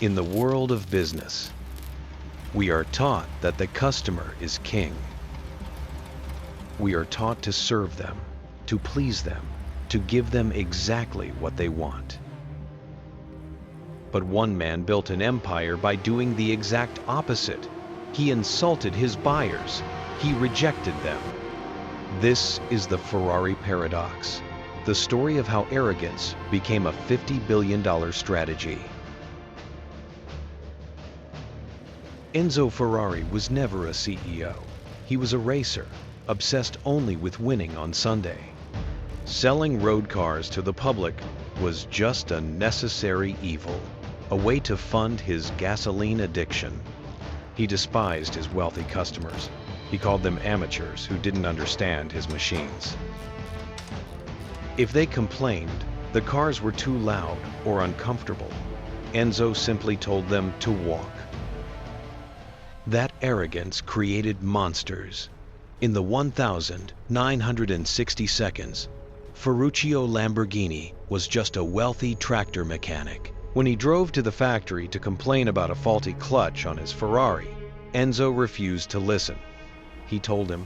In the world of business, we are taught that the customer is king. We are taught to serve them, to please them, to give them exactly what they want. But one man built an empire by doing the exact opposite. He insulted his buyers. He rejected them. This is the Ferrari Paradox, the story of how arrogance became a $50 billion strategy. Enzo Ferrari was never a CEO. He was a racer, obsessed only with winning on Sunday. Selling road cars to the public was just a necessary evil, a way to fund his gasoline addiction. He despised his wealthy customers. He called them amateurs who didn't understand his machines. If they complained, the cars were too loud or uncomfortable, Enzo simply told them to walk. That arrogance created monsters. In the 1,960 seconds, Ferruccio Lamborghini was just a wealthy tractor mechanic. When he drove to the factory to complain about a faulty clutch on his Ferrari, Enzo refused to listen. He told him,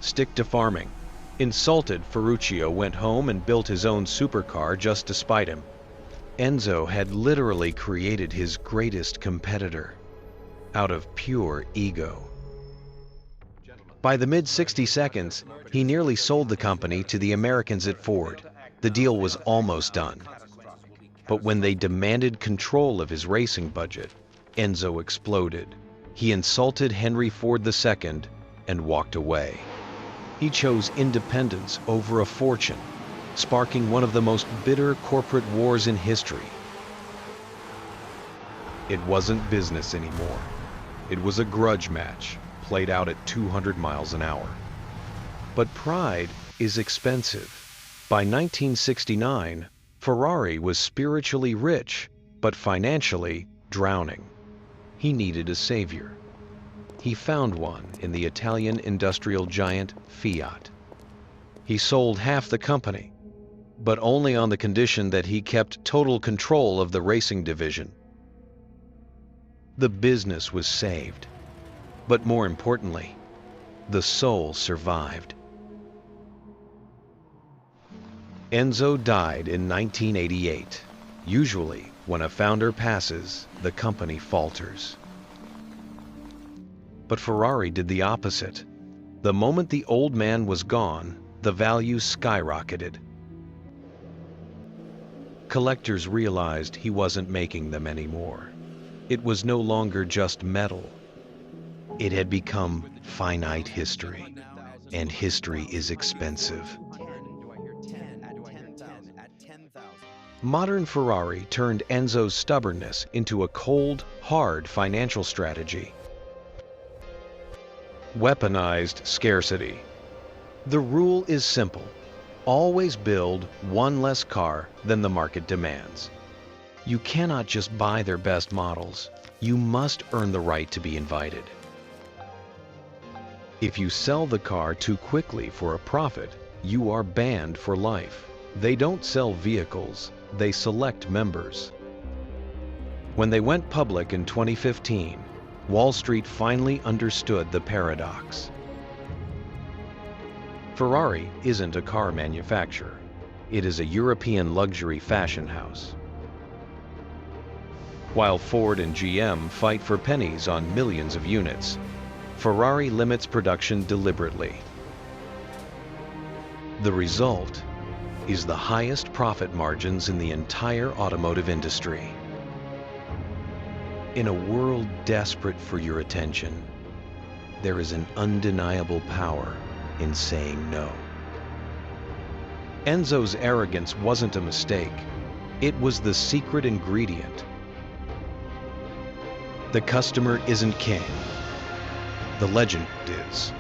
"Stick to farming." Insulted, Ferruccio went home and built his own supercar just to spite him. Enzo had literally created his greatest competitor out of pure ego. By the mid-60 seconds, he nearly sold the company to the Americans at Ford. The deal was almost done. But when they demanded control of his racing budget, Enzo exploded. He insulted Henry Ford II and walked away. He chose independence over a fortune, sparking one of the most bitter corporate wars in history. It wasn't business anymore. It was a grudge match, played out at 200 miles an hour. But pride is expensive. By 1969, Ferrari was spiritually rich, but financially drowning. He needed a savior. He found one in the Italian industrial giant Fiat. He sold half the company, but only on the condition that he kept total control of the racing division. The business was saved, but more importantly, the soul survived. Enzo died in 1988. Usually, when a founder passes, the company falters. But Ferrari did the opposite. The moment the old man was gone, the value skyrocketed. Collectors realized he wasn't making them anymore. It was no longer just metal. It had become finite history, and history is expensive. Modern Ferrari turned Enzo's stubbornness into a cold, hard financial strategy. Weaponized scarcity. The rule is simple. Always build one less car than the market demands. You cannot just buy their best models. You must earn the right to be invited. If you sell the car too quickly for a profit, you are banned for life. They don't sell vehicles, they select members. When they went public in 2015, Wall Street finally understood the paradox. Ferrari isn't a car manufacturer. It is a European luxury fashion house. While Ford and GM fight for pennies on millions of units, Ferrari limits production deliberately. The result is the highest profit margins in the entire automotive industry. In a world desperate for your attention, there is an undeniable power in saying no. Enzo's arrogance wasn't a mistake. It was the secret ingredient. The customer isn't king. The legend is.